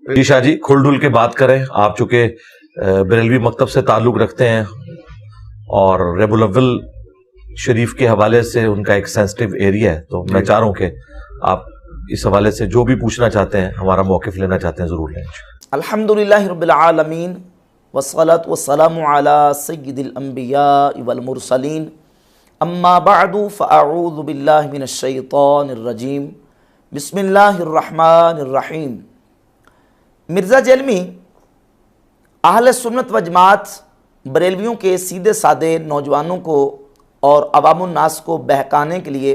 जी शाह जी, खुल डुल के बात करें। आप चूंकि बरेलवी मकतब से ताल्लुक रखते हैं और रेबुल अव्वल शरीफ के हवाले से उनका एक सेंसिटिव एरिया है, तो मैं चाह रहा हूं कि आप इस हवाले से जो भी पूछना चाहते हैं, हमारा मौक़िफ़ लेना चाहते हैं, ज़रूर लें। अल्हम्दुलिल्लाहि रब्बिल आलमीन वस्सलातु वस्सलामु अला सय्यिदिल अंबिया वल मुरसलीन अम्मा बअदु फ़अऊज़ु बिल्लाहि मिनश शैतानिर रजीम बिस्मिल्लाहिर रहमानिर रहीम। मिर्ज़ा जेलमी अहले सुन्नत व जमात बरेलवियों के सीधे साधे नौजवानों को और अवामुन नास को बहकाने के लिए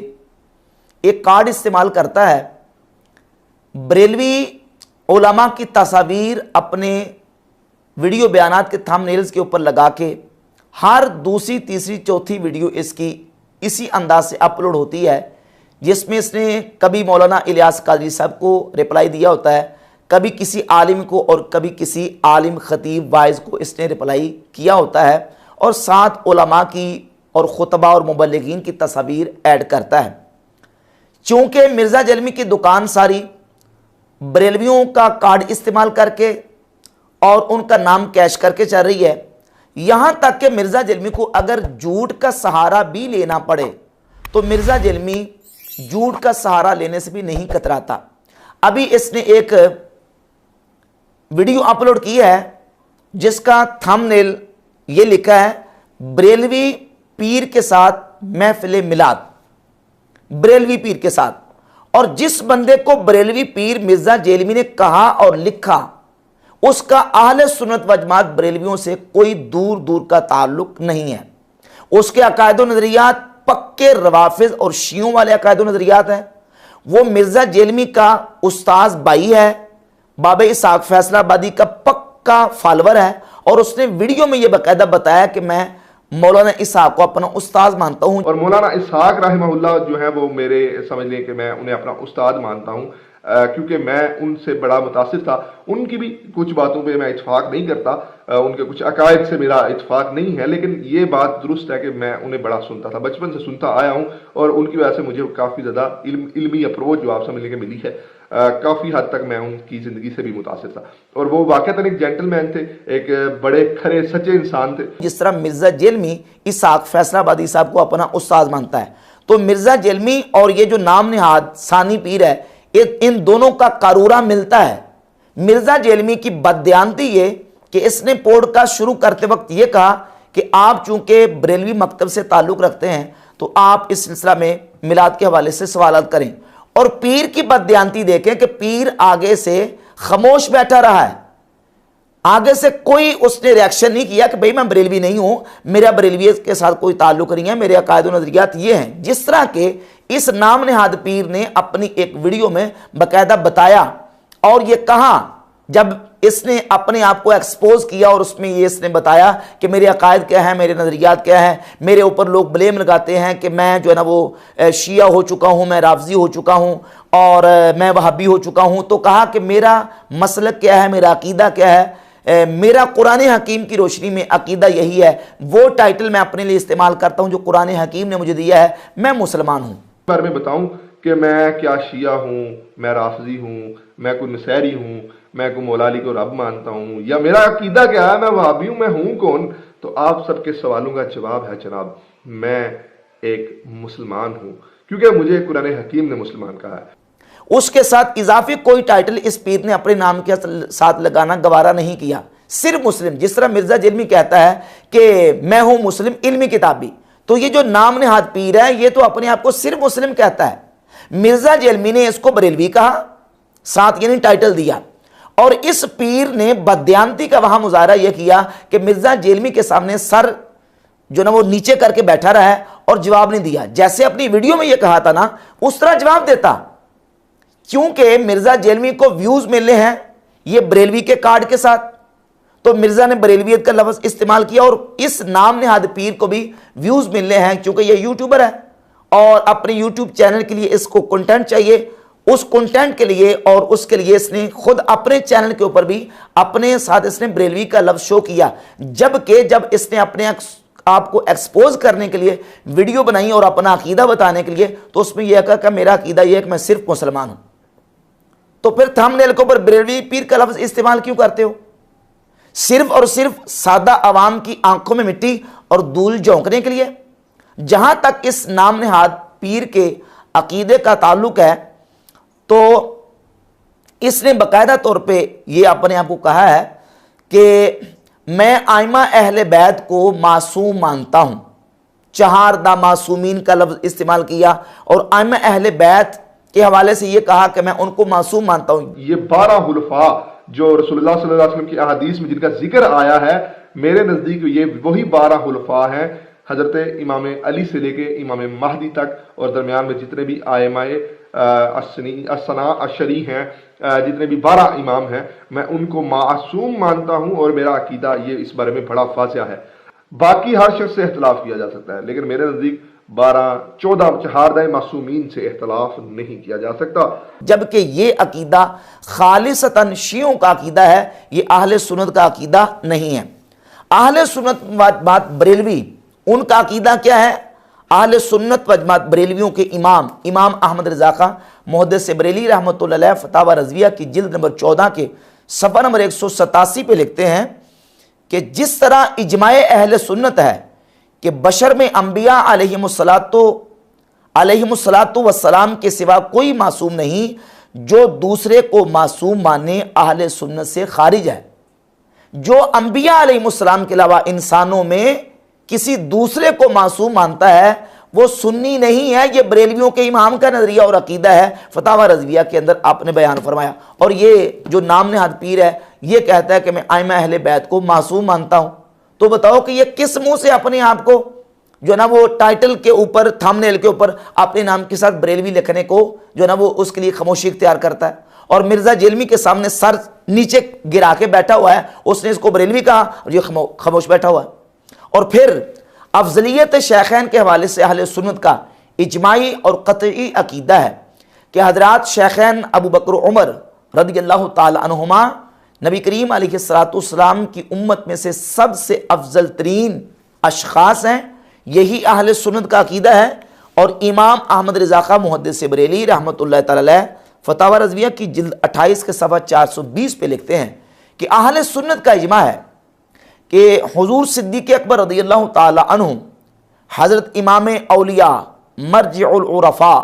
एक कार्ड इस्तेमाल करता है। बरेलवी उलमा की तस्वीर अपने वीडियो बयानात के थंबनेल्स के ऊपर लगा के हर दूसरी तीसरी चौथी वीडियो इसकी इसी अंदाज से अपलोड होती है, जिसमें इसने कभी मौलाना इलियास कादरी साहब को रिप्लाई दिया होता है, कभी किसी आलिम को और कभी किसी आलिम खतीब वाइज को इसने रिप्लाई किया होता है, और साथ उलमा की और खुतबा और मुबल्लिगीन की तस्वीर ऐड करता है। चूँकि मिर्ज़ा जेलमी की दुकान सारी बरेलवियों का कार्ड इस्तेमाल करके और उनका नाम कैश करके चल रही है, यहाँ तक कि मिर्ज़ा जेलमी को अगर झूठ का सहारा भी लेना पड़े तो मिर्ज़ा जेलमी झूठ का सहारा लेने से भी नहीं कतराता। अभी इसने एक वीडियो अपलोड की है जिसका थंबनेल ये लिखा है, बरेलवी पीर के साथ महफिल मिलाद, बरेलवी पीर के साथ। और जिस बंदे को बरेलवी पीर मिर्ज़ा जेलमी ने कहा और लिखा, उसका अहले सुन्नत व जमात बरेलवियों से कोई दूर दूर का ताल्लुक नहीं है। उसके अकायद व नज़रियात पक्के रवाफिज और शियों वाले अकायद व नज़रियात हैं। वो मिर्ज़ा जेलमी का उस्ताद भाई है, बाबा इसहाक फैसलाबादी का पक्का फॉलोअर है, और उसने वीडियो में यह बाकायदा बताया कि मैं मौलाना इसहाक को अपना उस्ताद मानता हूं। और मौलाना इसहाक रहमहुल्लाह जो है वो मेरे समझ लें कि मैं उन्हें अपना उस्ताद मानता हूं, क्योंकि मैं उनसे बड़ा मुतासिर था। उनकी भी कुछ बातों पे मैं इत्फाक नहीं करता, उनके कुछ अकायद से मेरा इत्फाक नहीं है, लेकिन ये बात दुरुस्त है कि मैं उन्हें बड़ा सुनता था, बचपन से सुनता आया हूँ, और उनकी वजह से मुझे काफ़ी ज़्यादा इल्मी अप्रोच जो आप समझ लें मिली है। काफ़ी हद तक मैं उनकी ज़िंदगी से भी मुतासिर था, और वो वाकई एक जेंटलमैन थे, एक बड़े खरे सच्चे इंसान थे। जिस तरह मिर्ज़ा जेलमी इसहाक फैसलाबादी साहब को अपना उस्ताद मानता है, तो मिर्ज़ा जेलमी और ये जो नाम निहाद सानी पीर है, इन दोनों का कारूरा मिलता है। मिर्ज़ा जेलमी की बददियानती ये कि इसने पॉडकास्ट शुरू करते वक्त ये कहा कि आप चूंकि बरेलवी मकतब से ताल्लुक़ रखते हैं तो आप इस सिलसिला में मिलाद के हवाले से सवालात करें, और पीर की बददियानती देखें कि पीर आगे से खामोश बैठा रहा है, आगे से कोई उसने रिएक्शन नहीं किया कि भाई मैं बरेलवी नहीं हूं, मेरा बरेलवियत के साथ कोई ताल्लुक नहीं है, मेरे अकायद व नज़रियात ये हैं। जिस तरह के इस नाम नेहाद पीर ने अपनी एक वीडियो में बाकायदा बताया और ये कहा, जब इसने अपने आप को एक्सपोज किया और उसमें ये इसने बताया कि मेरे अकायद क्या है, मेरे नज़रियात क्या है, मेरे ऊपर लोग ब्लेम लगाते हैं कि मैं जो है ना वो शिया हो चुका हूँ, मैं राफजी हो चुका हूँ और मैं वहाबी हो चुका हूँ। तो कहा कि मेरा मसलक क्या है, मेरा अकीदा क्या है, मेरा कुरान हकीम की रोशनी में अकीदा यही है। वो टाइटल मैं अपने लिए इस्तेमाल करता हूँ जो कुरान हकीम ने मुझे दिया है, मैं मुसलमान हूँ। बारे में बताऊं कि मैं क्या शिया हूँ, मैं राफजी हूँ, मैं कोई नसैरी हूँ, मैं कोई मौला अली को रब मानता हूँ, या मेरा अकीदा क्या है, मैं वहाबी हूँ, मैं हूँ कौन? तो आप सबके सवालों का जवाब है जनाब, मैं एक मुसलमान हूँ, क्योंकि मुझे कुरान हकीम ने मुसलमान कहा है। उसके साथ इजाफी कोई टाइटल इस पीर ने अपने नाम के साथ लगाना गवारा नहीं किया, सिर्फ मुस्लिम। जिस तरह मिर्ज़ा जेलमी कहता है कि मैं हूं मुस्लिम इल्मी किताबी, तो ये जो नाम नेहाद पीर है ये तो अपने आप को सिर्फ मुस्लिम कहता है। मिर्ज़ा जेलमी ने इसको बरेलवी कहा, साथ यानी टाइटल दिया, और इस पीर ने बददियानती का वहां मुजाहरा यह किया कि मिर्ज़ा जेलमी के सामने सर जो ना वो नीचे करके बैठा रहा है और जवाब नहीं दिया। जैसे अपनी वीडियो में यह कहा था ना, उस तरह जवाब देता। क्योंकि मिर्ज़ा जेलमी को व्यूज मिलने हैं ये बरेलवी के कार्ड के साथ, तो मिर्ज़ा ने बरेलवियत का लफ्ज़ इस्तेमाल किया, और इस नाम नेहाद पीर को भी व्यूज मिलने हैं क्योंकि ये यूट्यूबर है और अपने यूट्यूब चैनल के लिए इसको कंटेंट चाहिए। उस कंटेंट के लिए और उसके लिए इसने खुद अपने चैनल के ऊपर भी अपने साथ इसने बरेलवी का लफ्ज़ शो किया, जबकि जब इसने अपने आपको एक्सपोज करने के लिए वीडियो बनाई और अपना अकीदा बताने के लिए, तो उसमें यह कहा कि मेरा अकीदा यह है कि मैं सिर्फ मुसलमान हूं। तो फिर थंबनेल के ऊपर बरेलवी पीर का लफ्ज इस्तेमाल क्यों करते हो? सिर्फ और सिर्फ सादा आवाम की आंखों में मिट्टी और धूल झोंकने के लिए? जहां तक इस नाम नेहाद पीर के अकीदे का ताल्लुक है, तो इसने बाकायदा तौर पे ये अपने आप को कहा है कि मैं आइमा अहले बैत को मासूम मानता हूं। चहारदा मासूमीन का लफ्ज इस्तेमाल किया और आइमा अहले बैत के हवाले से ये कहा कि मैं उनको मासूम मानता हूं। ये 12 हुलफा जो रसूलुल्लाह सल्लल्लाहु अलैहि वसल्लम की अहादीस में जिनका जिक्र आया है, मेरे नज़दीक ये वही 12 हुलफा हैं, हजरत इमाम अली से लेके इमाम महदी तक, और दरमियान में जितने भी आयमाए असना अशरी हैं, जितने भी 12 इमाम हैं, मैं उनको मासूम मानता हूं और मेरा अकीदा ये इस बारे में बड़ा वाज़ेह है। बाकी हर शख्स से इख्तलाफ किया जा सकता है, लेकिन मेरे नज़दीक 12-14 चहारदा मासूमीन से इख्तलाफ नहीं किया जा सकता। जबकि ये अकीदा खालिसतन शियों का अकीदा है, ये अहले सुन्नत का अकीदा नहीं है। अहले सुन्नत बात बरेलवी, उनका अकीदा क्या है? अहले सुन्नत व जमात बरेलवियों के इमाम अहमद रज़ा खां मुहद्दिस बरेली रहमतुल्लाह अलैह फतावा रज़विया की जिल्द नंबर 14 के सफ़ा नंबर 187 पे लिखते हैं कि जिस तरह इजमाए अहले सुन्नत है कि बशर में अंबिया अलैहिमुस्सलातु वस्सलाम के सिवा कोई मासूम नहीं, जो दूसरे को मासूम माने अहले सुन्नत से खारिज है। जो अंबिया अलैहिमुस्सलाम के अलावा इंसानों में किसी दूसरे को मासूम मानता है वो सुन्नी नहीं है। ये बरेलवियों के इमाम का नजरिया और अकीदा है, फतावा रज़विया के अंदर आपने बयान फरमाया। और ये जो नाम नेहाद पीर है ये कहता है कि मैं आइमा अहले बैत को मासूम मानता हूं। तो बताओ कि ये किस मुंह से अपने आप को जो ना वो टाइटल के ऊपर, थंबनेल के ऊपर अपने नाम के साथ बरेलवी लिखने को जो ना वो उसके लिए खामोशी इख्तियार करता है। और मिर्जा जेलमी के सामने सर नीचे गिरा के बैठा हुआ है, उसने इसको बरेलवी कहा और ये खामोश बैठा हुआ है। और फिर अफजलियत शेखैन के हवाले से अहले सुन्नत का इजमाई और कतई अकीदा है कि हजरात शेखैन अबू बकर उमर रदियल्लाहु ताला अन्हुमा नबी करीम अलैहिस्सलाम की उम्मत में से सबसे अफजल तरीन अशखास हैं। यही अहले सुन्नत का अकीदा है। और इमाम अहमद रज़ा खां मुहद्दिस बरेली रहमतुल्लाह ताला अलैह फतावा रज़विया की जिल्द 28 के सफ़ा 420 पे लिखते हैं कि अहले सुन्नत का इजमा है कि हुजूर सिद्दीक़ अकबर रज़ियल्लाहु ताला अन्हु, हज़रत इमाम औलिया मर्जिउल उरफ़ा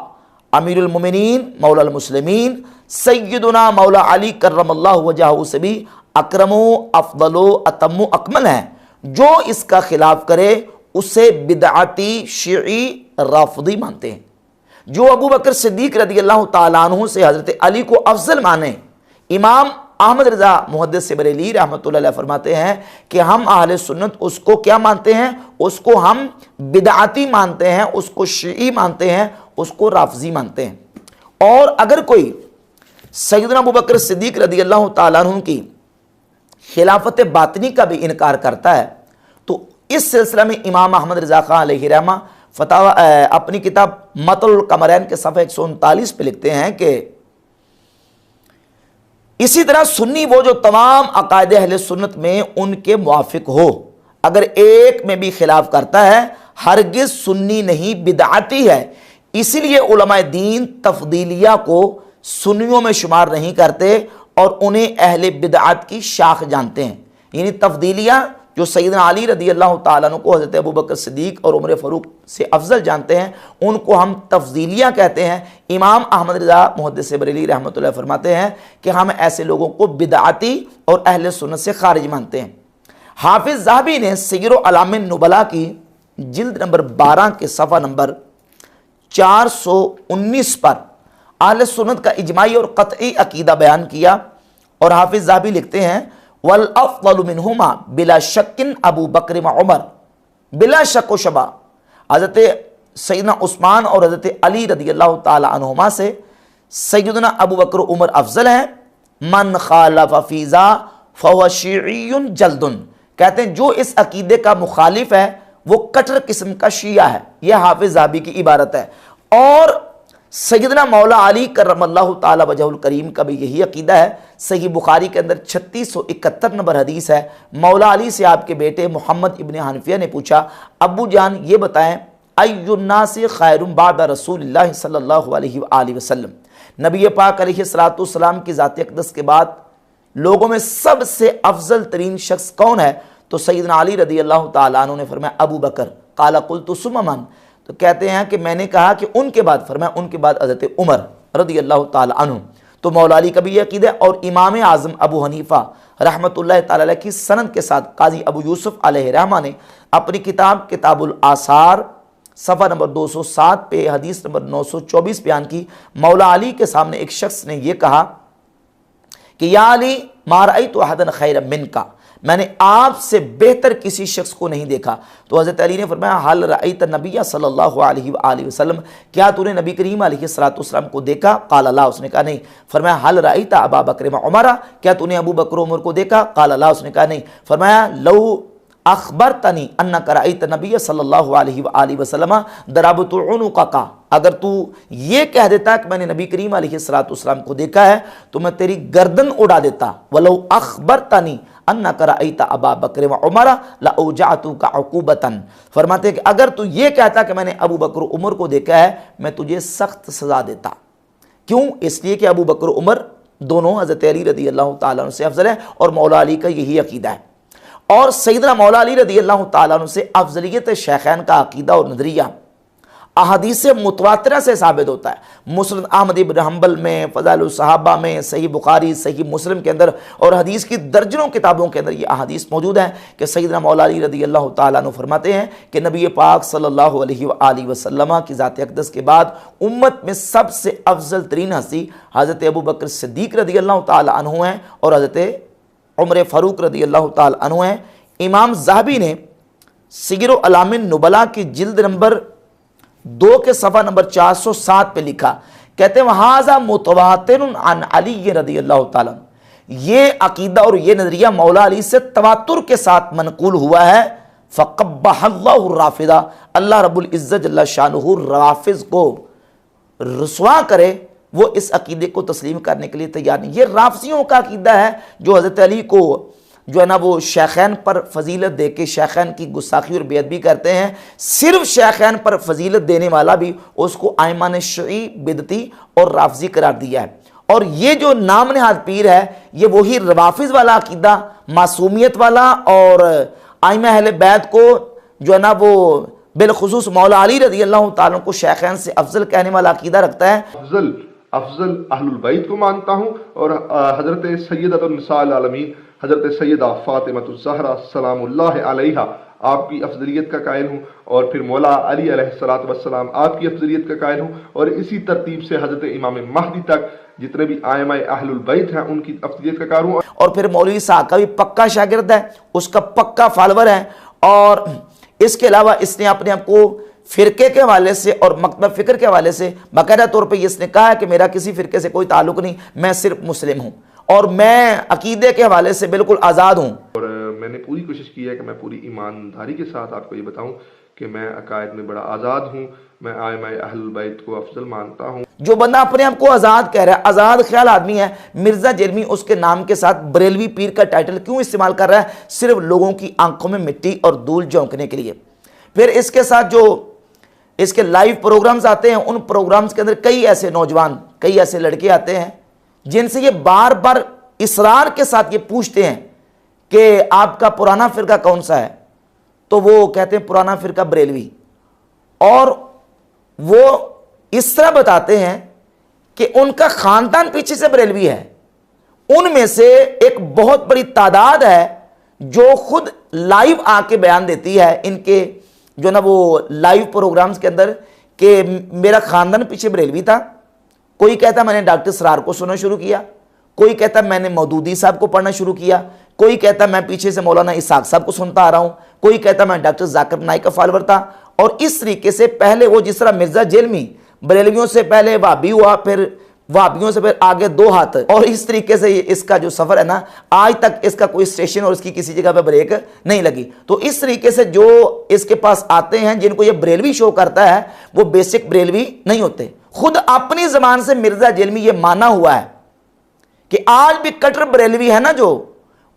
अमीरुल मोमिनीन मौलाल मुस्लिमीन सय्यदुना मौला अली कर्रमल्लाहु वजहहु से भी अकरमो अफदलो अतम्मो अकमल हैं। जो इसका खिलाफ करे उसे बिदअती शिई राफिदी मानते हैं। जो अबू बकर सिद्दीक रज़ियल्लाहु ताला अन्हु से हज़रत अली को अफजल माने, इमाम अहमद रज़ा मुहद्दिस बरेली रहमतुल्लाह अलैह फरमाते हैं कि हम अहले सुन्नत उसको क्या मानते हैं? उसको हम बिदअती मानते हैं, उसको शिई मानते हैं, उसको राफिज़ी मानते हैं। और अगर कोई सैयदना अबू बकर सिद्दीक रज़ियल्लाहु ताला अन्हु की खिलाफत बातिनी का भी इनकार करता है, तो इस सिलसिला में इमाम अहमद रज़ा खां अलैहि रहमा फतावा अपनी किताब मतल कमरैन के सफ़ा 139 पे लिखते हैं कि इसी तरह सुन्नी वो जो तमाम अकायदे अहले सुन्नत में उनके मुआफिक हो, अगर एक में भी खिलाफ करता है हरगिज सुन्नी नहीं बिदअती है। इसीलिए उलमाए दीन तफदीलिया को सुन्नियों में शुमार नहीं करते और उन्हें अहले बिदअत की शाख जानते हैं। यानी तफदीलिया जो सैयदना अली रज़ियल्लाहु ताला अन्हु को हज़रत अबू बकर सिद्दीक और उमर फ़ारूक से अफजल जानते हैं, उनको हम तफदीलिया कहते हैं। इमाम अहमद रज़ा मुहद्दिस बरेली रहमतुल्लाह फरमाते हैं कि हम ऐसे लोगों को बिदअती और अहले सुन्नत से खारिज मानते हैं। हाफिज़ ज़हाबी ने सीर अलामिन नुबला की जिल्द नंबर 12 के सफ़ा नंबर 419 पर अहले सुन्नत का इजमाई और कतई अकीदा बयान किया। और हाफिज़ ज़हाबी लिखते हैं वल अफ़ज़लु मिनहुमा बिला शक्किन अबू बकर व उमर, बिला शक व शबा हज़रत सैयदना उस्मान और हज़रत अली रज़ियल्लाहु ताला अन्हुमा से सैयदना अबू बकर उमर अफजल हैं। मन खालफ फ़ीज़ा फ़हुव शिय्युन जल्दुन, कहते हैं जो इस अकीदे का मुखालिफ है वो कटर किस्म का शिया है। यह हाफिज़ ज़हाबी की इबारत है। और सैयदना मौला अली कर्रमल्लाहु ताला वजहुल करीम का भी यही अकीदा है। सही बुखारी के अंदर 3671 नंबर हदीस है। मौला अली से आपके बेटे मोहम्मद इब्न हनफिया ने पूछा, अब्बू जान ये बताएं अय्युन्नासी खैरुम बादा रसूलिल्लाह सल्लल्लाहु अलैहि वसल्लम, नबी पाक अलैहिस्सलाम की ज़ात अक़दस के बाद लोगों में सबसे अफजल तरीन शख्स कौन है? तो सैयदना अली रदी अल्लाह ताला अन्हु ने फरमाया अबू बकर। काला कुल्तु सुम्मा मन, तो कहते हैं कि मैंने कहा कि उनके बाद, फरमाया उनके बाद हज़रत उमर रदी अल्लाह ताला अन्हु। तो मौला अली का भी ये अक़ीदा है। और इमाम आज़म अबू हनीफ़ा रहमतुल्लाह ताला अलैह की सनद के साथ काजी अबू यूसुफ अलैहिर्रहमा ने अपनी किताब किताबुल आसार सफ़ा नंबर 207 पे हदीस नंबर 924 बयान की। मौला अली के सामने एक शख्स ने यह कहा कि या अली मा रअयतु अहदन खैरन मिनका, मैंने आपसे बेहतर किसी शख्स को नहीं देखा। तो हज़रत अली ने फरमाया हल रअयत नबिया सल्लल्लाहु अलैहि वसल्लम, क्या तूने नबी करीम अलैहिस्सलाम को देखा? क़ाल ला, उसने कहा नहीं। फरमाया हल रअयत अबा बकर व उमर, क्या तूने अबू बकर उमर को देखा? क़ाल ला, उसने कहा नहीं। फरमाया लौ अखबरतनी अन्नका रअयत नबिय सल्लल्लाहु अलैहि वसल्लम दरबतु उनुक़का, अगर तू ये कह देता कि मैंने नबी करीम अलैहिस्सलाम को देखा है तो मैं तेरी गर्दन उड़ा देता। वलो अखबरतनी अन्नका रअयत अबा बकर व उमर लऔजअतुका उक़ूबतन, फरमाते कि अगर तू ये कहता कि मैंने अबू बकर उमर को देखा है मैं तुझे सख्त सजा देता। क्यों? इसलिए कि अबू बकर उमर दोनों हज़रत अली रदी अल्लाह ताला अन्हु से अफजल है और मौला अली का यही अकीदा है। और सैयदना मौला अली रदी अल्लाह ताला अन्हु से अफजलियत शैखैन का अकीदा और नजरिया अहादीस मुतवातिरा से साबित होता है। मुस्नद अहमद इब्न हंबल में, फ़ज़ाइलुस सहाबा में, सही बुखारी, सही मुस्लिम के अंदर और हदीस की दर्जनों किताबों के अंदर ये अहादीस मौजूद हैं कि सैयदना मौला अली रदी अल्लाह ताला अन्हु फरमाते हैं कि नबी पाक सल्लल्लाहु अलैहि वसल्लम की ज़ात अक़दस के बाद उम्मत में सबसे अफजल तरीन हस्ती हज़रत अबू बकर सिद्दीक़ रदी अल्लाह ताला अन्हु हैं और हज़रत उमर फ़ारूक रदी अल्लाह ताला अन्हु हैं। इमाम ज़हबी ने सिग़्र अलामिन नुबला की जिल्द नंबर 2 के सफ़ा नंबर 407 पे लिखा, कहते हैं वहाज़ा मुतवातिरुन अन अली रदी अल्लाह ताला, ये अकीदा और ये नज़रिया मौला अली से तवातुर के साथ मनकूल हुआ है। फ़क़ब्बहल्लाहु राफ़िदा, अल्लाह रब्बुल इज़्ज़त जल्ला शानुहु राफ़िज़ को रुसवा करे, वो इस अकीदे को तस्लीम करने के लिए तैयार नहीं। ये राफ़िज़ियों का अकीदा है जो हज़रत अली को जो है ना वो शैखैन पर फजीलत दे के शैखैन की गुस्ताखी और बेअदबी करते हैं। सिर्फ शैखैन पर फजीलत देने वाला भी उसको आइमान शरई बिदती और राफ़िज़ी करार दिया है। और ये जो नाम नहाद पीर है ये वही रवाफ़िज़ वाला अकीदा, मासूमियत वाला और आइमा अहले बैत को जो है ना वो बिलखुसूस मौला अली रज़ी अल्लाह ताला को शैखैन से अफजल कहने वाला अकीदा रखता है। अफजल अहलुल बैत को मानता हूँ और हज़रत सैयदतुन निसाअल आलमीन हज़रत सैयदा फ़ातिमतुज़ ज़हरा सलामुल्लाह अलैहा आपकी अफजलियत का कायल हूँ और फिर मौला अली अलैहिस्सलातु वस्सलाम आपकी अफजलियत का कायल हूँ और इसी तरतीब से हज़रत इमाम महदी तक जितने भी आइमाए अहलुल बैत हैं उनकी अफजलियत का कार हूँ। और फिर मौलवी साहब का भी पक्का शागिर्द है, उसका पक्का फॉलोवर है। और इसके अलावा इसने अपने आप को फ़िरके के हवाले से और मकतब फ़िक्र के हवाले से बाकायदा तौर पे इसने कहा है कि मेरा किसी फ़िरके से कोई ताल्लुक़ नहीं, मैं सिर्फ मुस्लिम हूँ और मैं अकीदे के हवाले से बिल्कुल आज़ाद हूँ। और मैंने पूरी कोशिश की है कि मैं पूरी ईमानदारी के साथ आपको ये बताऊँ कि मैं अकायद में बड़ा आज़ाद हूँ, मैं आइमाए अहलुल बैत को अफजल मानता हूँ। जो बंदा अपने आप को आज़ाद कह रहा है, आज़ाद ख्याल आदमी है, मिर्ज़ा जेरमी उसके नाम के साथ बरेलवी पीर का टाइटल क्यों इस्तेमाल कर रहा है? सिर्फ लोगों की आंखों में मिट्टी और धूल झोंकने के लिए। फिर इसके साथ जो इसके लाइव प्रोग्राम्स आते हैं उन प्रोग्राम्स के अंदर कई ऐसे नौजवान, कई ऐसे लड़के आते हैं जिनसे ये बार बार इसरार के साथ ये पूछते हैं कि आपका पुराना फ़िरका कौन सा है? तो वो कहते हैं पुराना फ़िरका बरेलवी। और वो इस तरह बताते हैं कि उनका ख़ानदान पीछे से बरेलवी है। उनमें से एक बहुत बड़ी तादाद है जो खुद लाइव आके बयान देती है इनके जो ना वो लाइव प्रोग्राम्स के अंदर कि मेरा ख़ानदान पीछे बरेलवी था। कोई कहता मैंने डॉक्टर सरार को सुनना शुरू किया, कोई कहता मैंने मौदूदी साहब को पढ़ना शुरू किया, कोई कहता मैं पीछे से मौलाना इसाक साहब को सुनता आ रहा हूँ, कोई कहता मैं डॉक्टर जाकिर नाइक का फॉलोवर था। और इस तरीके से पहले वो जिस तरह मिर्ज़ा जेलमी बरेलवियों से पहले वाबी हुआ, फिर वाबियों से फिर आगे 2 हाथ, और इस तरीके से इसका जो सफ़र है ना आज तक इसका कोई स्टेशन और इसकी किसी जगह पे ब्रेक नहीं लगी। तो इस तरीके से जो इसके पास आते हैं जिनको ये बरेलवी शो करता है वो बेसिक बरेलवी नहीं होते। खुद अपनी ज़बान से मिर्ज़ा जेलमी ये माना हुआ है कि आज भी कट्टर बरेलवी है ना जो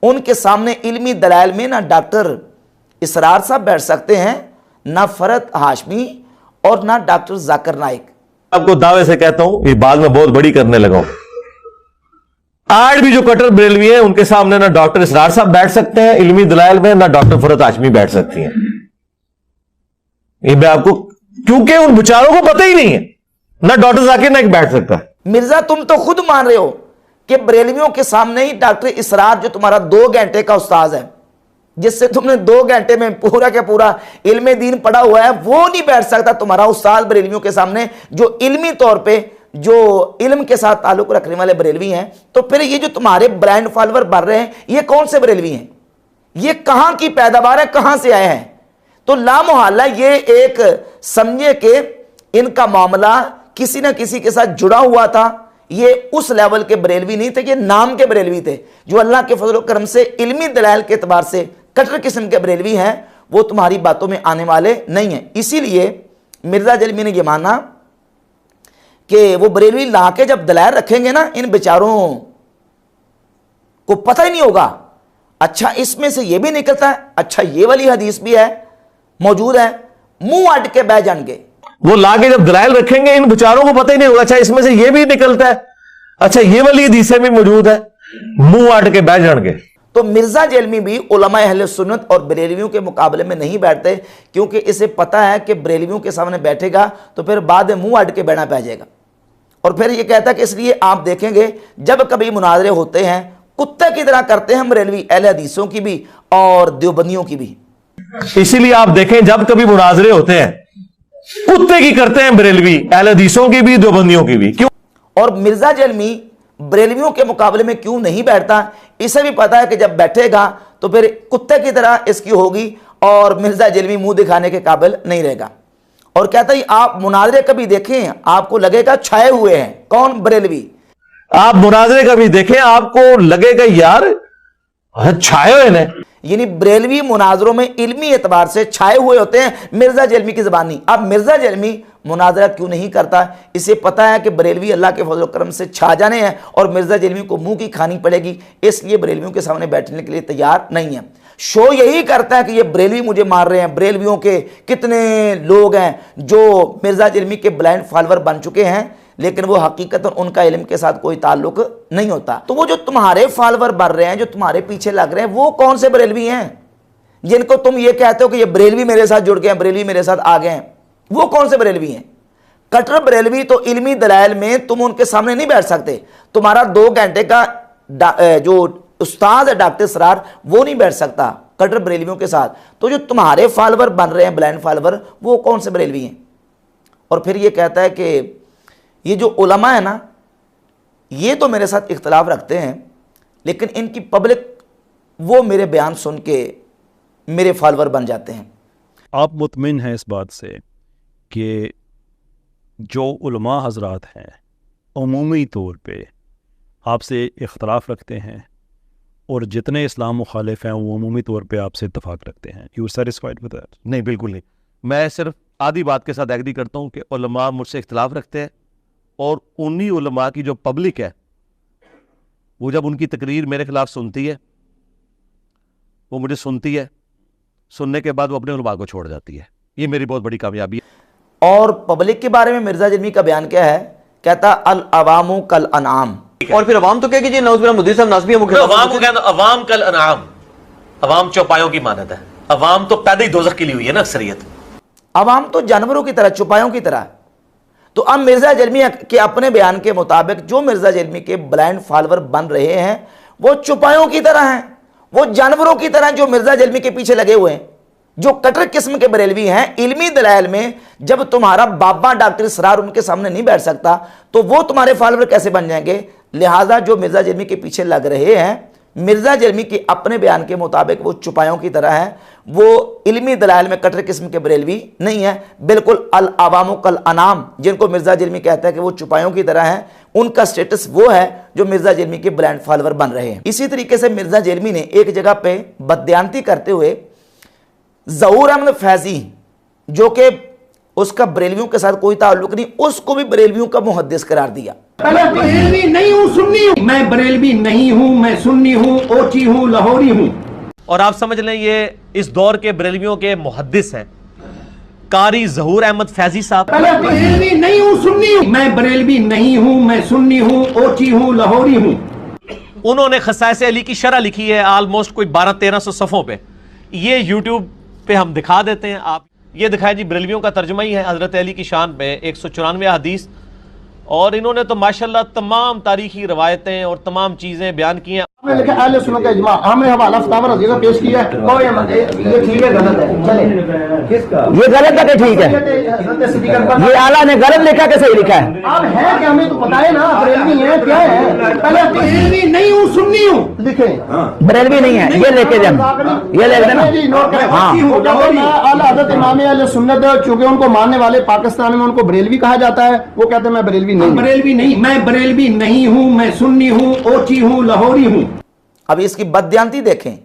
उनके सामने इल्मी दलाइल में ना डॉक्टर इसरार साहब बैठ सकते हैं, ना फरत हाशमी और ना डॉक्टर जाकिर नाइक। आपको दावे से कहता हूं, ये बात मैं बहुत बड़ी करने लगा हूं, आज भी जो कट्टर बरेलवी है उनके सामने ना डॉक्टर इसरार साहब बैठ सकते हैं इल्मी दलाइल में, ना डॉक्टर फरत हाशमी बैठ सकती हैं। ये मैं आपको, क्योंकि उन बेचारों को पता ही नहीं है, ना डॉक्टर जाकिर नाइक बैठ सकता है। मिर्जा तुम तो खुद मान रहे हो कि बरेलवियों के सामने ही डॉक्टर इसरार जो तुम्हारा 2 घंटे का उस्ताद है, जिससे तुमने 2 घंटे में पूरा का पूरा इल्मे दीन पढ़ा हुआ है, वो नहीं बैठ सकता तुम्हारा उस्ताद बरेलवियों के सामने, जो इल्मी तौर पे जो इल्म के साथ ताल्लुक रखने वाले बरेलवी हैं। तो फिर ये जो तुम्हारे ब्रांड फॉलोअर बढ़ रहे हैं, ये कौन से बरेलवी हैं? ये कहां की पैदावार है, कहां से आए हैं? तो लामोहल्ला ये एक समझे कि इनका मामला किसी ना किसी के साथ जुड़ा हुआ था। ये उस लेवल के बरेलवी नहीं थे, ये नाम के बरेलवी थे, जो अल्लाह के फजल करम से इल्मी दलाइल के एतबार से कट्टर किस्म के बरेलवी हैं, वो तुम्हारी बातों में आने वाले नहीं हैं। इसीलिए मिर्जा जलमी ने यह माना कि वो बरेलवी ला के जब दलाइल रखेंगे ना, इन बेचारों को पता ही नहीं होगा, अच्छा इसमें से ये भी निकलता है, अच्छा ये वाली हदीस भी है मौजूद है, मुंह अट के बह जाएंगे। वो लाके जब दलाइल रखेंगे, इन बेचारों को पता ही नहीं होगा, अच्छा इसमें से ये भी निकलता है, अच्छा ये वाली हदीसें भी मौजूद है, मुंह अट के बह जाएंगे। तो मिर्जा जलमी भी उलमा अहले सुन्नत और बरेलवियों के मुकाबले में नहीं बैठते, क्योंकि इसे पता है कि बरेलवियों के सामने बैठेगा तो फिर बाद में मुंह अट के बैठना पै जाएगा। और फिर ये कहता है कि इसलिए आप देखेंगे जब कभी मुनाजरे होते हैं, कुत्ते की तरह करते हैं बरेलवी, अहले हदीसों की भी और देवबंदियों की भी। इसीलिए आप देखें जब कभी मुनाजरे होते हैं, कुत्ते की करते हैं बरेलवी, अहले हदीसों की भी, देवबंदियों की भी। क्यों? और मिर्जा जलमी बरेलवियों के मुकाबले में क्यों नहीं बैठता? इसे भी पता है कि जब बैठेगा तो फिर कुत्ते की तरह इसकी होगी और मिर्जा जलमी मुंह दिखाने के काबिल नहीं रहेगा। और कहता है आप मुनाजरे कभी देखें, आपको लगेगा छाए हुए हैं। कौन? बरेलवी। आप मुनाजरे कभी देखें, आपको लगेगा यार छाए हुए हैं। यानी बरेलवी मुनाजरों में इल्मी एतबार से छाए हुए होते हैं, मिर्जा जलमी की ज़बानी। अब मिर्जा जलमी मुनाजरा क्यों नहीं करता? इसे पता है कि बरेलवी अल्लाह के फजल करम से छा जाने हैं और मिर्जा जलमी को मुंह की खानी पड़ेगी, इसलिए बरेलवियों के सामने बैठने के लिए तैयार नहीं है। शो यही करता है कि ये बरेलवी मुझे मार रहे हैं। बरेलवियों के कितने लोग हैं जो मिर्जा जलमी के ब्लाइंड फॉलोअर बन चुके हैं, लेकिन वो हकीकत उनका इल्म के साथ कोई ताल्लुक नहीं होता। तो वो जो तुम्हारे फॉलोअर बन रहे हैं, जो तुम्हारे पीछे लग रहे हैं, वो कौन से बरेलवी हैं जिनको तुम ये कहते हो कि ये बरेलवी मेरे साथ जुड़ गए हैं, बरेलवी मेरे साथ आ गए हैं? वो कौन से बरेलवी हैं? कट्टर बरेलवी तो इल्मी दलाइल में तुम उनके सामने नहीं बैठ सकते। तुम्हारा 2 घंटे का जो उस्ताद है डॉक्टर इसरार, वो नहीं बैठ सकता कट्टर बरेलवियों के साथ। तो जो तुम्हारे फॉलोअर बन रहे हैं ब्लाइंड फॉलोअर, वो कौन से बरेलवी हैं? और फिर ये कहता है कि ये जो उलमा है ना, ये तो मेरे साथ इख्तलाफ रखते हैं, लेकिन इनकी पब्लिक वो मेरे बयान सुन के मेरे फॉलोअर बन जाते हैं। आप मुतमिन हैं इस बात से कि जो उलमा हजरात हैं अमूमी तौर पे आपसे इख्तलाफ रखते हैं और जितने इस्लाम मुखालिफ हैं वो अमूमी तौर पे आपसे इत्तफाक रखते हैं? You satisfied with that? नहीं, बिल्कुल नहीं। मैं सिर्फ आधी बात के साथ एग्री करता हूं कि उलमा मुझसे इख्तलाफ रखते हैं, और उन्हीं उलमा की जो पब्लिक है वो जब उनकी तकरीर मेरे खिलाफ सुनती है, वो मुझे सुनती है, सुनने के बाद वो अपने उलमा को छोड़ जाती है। ये मेरी बहुत बड़ी कामयाबी है। और पब्लिक के बारे में मिर्जा जलमी का बयान क्या है? कहता अल अवामु कल अनआम। और फिर अवाम तो क्या कीजिए, नौज़बिल्लाह मुद्दी साहब नाज़मी मुख्य अवाम को कहना, अवाम कल अनआम, अवाम चौपायों की मानत है। अवाम तो पैदा ही दोज़ख के लिए हुई है ना अक्सरियत। अवाम तो जानवरों की तरह, चौपायों की तरह। तो अब मिर्जा जलमी के अपने बयान के मुताबिक जो मिर्जा जलमी के ब्लाइंड फॉलोअर बन रहे हैं वो चौपायों की तरह हैं, वो जानवरों की तरह जो मिर्जा जलमी के पीछे लगे हुए हैं, जो कट्टर किस्म के बरेलवी हैं। इल्मी दलाइल में जब तुम्हारा बाबा डॉक्टर इसरार उनके सामने नहीं बैठ सकता, तो वो तुम्हारे फॉलोअर कैसे बन जाएंगे? लिहाजा जो मिर्जा जलमी के पीछे लग रहे हैं, मिर्जा जलमी के अपने बयान के मुताबिक वो चुपायों की तरह है, वो इल्मी दलाइल में कट्टर किस्म के बरेलवी नहीं है, बिल्कुल अल अवामु कल अनाम, जिनको मिर्जा जलमी कहता है कि वो चुपायों की तरह है, उनका स्टेटस वो है जो मिर्जा जलमी के ब्रांड फॉलोअर बन रहे हैं। इसी तरीके से मिर्जा जलमी ने एक जगह पे बदयांती करते हुए ज़हूर अहमद फैजी, जो कि उसका बरेलवियों के साथ कोई ताल्लुक नहीं, उसको भी बरेलवियों का मुहद्दिस करार दिया। मैं बरेलवी नहीं हूँ, सुन्नी हूँ। मैं बरेलवी नहीं हूँ, मैं सुन्नी हूँ, ओची हूँ, लाहौरी हूँ। और आप समझ लें ये इस दौर के बरेलवियों के मुहद्दिस हैं। कारी ज़हूर अहमद फैजी साहब, पहले बरेलवी नहीं हूँ सुन्नी हूँ, मैं बरेलवी नहीं हूँ, मैं सुन्नी हूँ, ओची हूँ, लाहौरी हूँ। उन्होंने खसाइस अली की शरह लिखी है ऑलमोस्ट कोई 1200-1300 सफ़ों पे। ये यूट्यूब पे हम दिखा देते हैं, आप ये दिखाएं जी, बरेलवियों का तर्जुमा ही है हज़रत अली की शान पे 194 हदीस, और इन्होंने तो माशाल्लाह तमाम तारीखी रवायतें और तमाम चीज़ें बयान की हैं। हमने लिखा अहले सुन्नत वल जमाअत, हमने हवाला फतावा रज़ी का पेश किया है। ये ठीक है गलत है, चले किसका ये गलत है कि ठीक है? ये आला ने गलत लिखा कि सही लिखा है? अब है कि हमें तो बताए ना बरेलवी है क्या है। पहले बरेलवी नहीं हूँ सुन्नी हूँ लिखे, बरेलवी नहीं है, ये लेके जाए, ये ले लेना। हाँ, आला हज़रत इमाम अहले सुन्नत, चूंकि उनको मानने वाले पाकिस्तान में उनको बरेलवी कहा जाता है, वो कहते हैं मैं बरेलवी नहीं, बरेलवी नहीं, मैं बरेलवी नहीं हूँ, मैं सुन्नी हूँ, ओची हूँ, लाहौरी हूँ। अब इसकी बदयांती देखें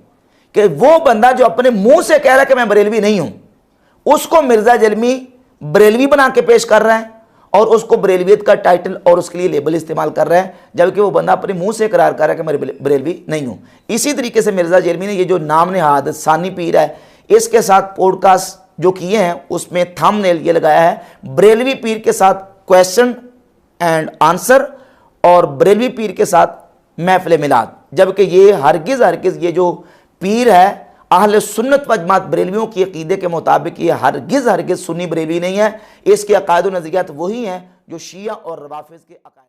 कि वो बंदा जो अपने मुंह से कह रहा है कि मैं बरेलवी नहीं हूं, उसको मिर्जा जलमी बरेलवी बना के पेश कर रहा है और उसको बरेलवियत का टाइटल और उसके लिए लेबल इस्तेमाल कर रहा है, जबकि वो बंदा अपने मुंह से इकरार कर रहा है कि मैं बरेलवी नहीं हूं। इसी तरीके से मिर्जा जलमी ने ये जो नाम नेहाद सानी पीर है, इसके साथ पॉडकास्ट जो किए हैं उसमें थंबनेल ये लगाया है बरेलवी पीर के साथ क्वेश्चन एंड आंसर और बरेलवी पीर के साथ महफिल मिलाद, जबकि ये हरगिज़ ये जो पीर है अहले सुन्नत व जमात बरेलवियों की अकीदे के मुताबिक ये हरगिज़ सुन्नी बरेलवी नहीं है। इसके अकायद व नज़रियात वही हैं जो शिया और रवाफिज़ के अकायद।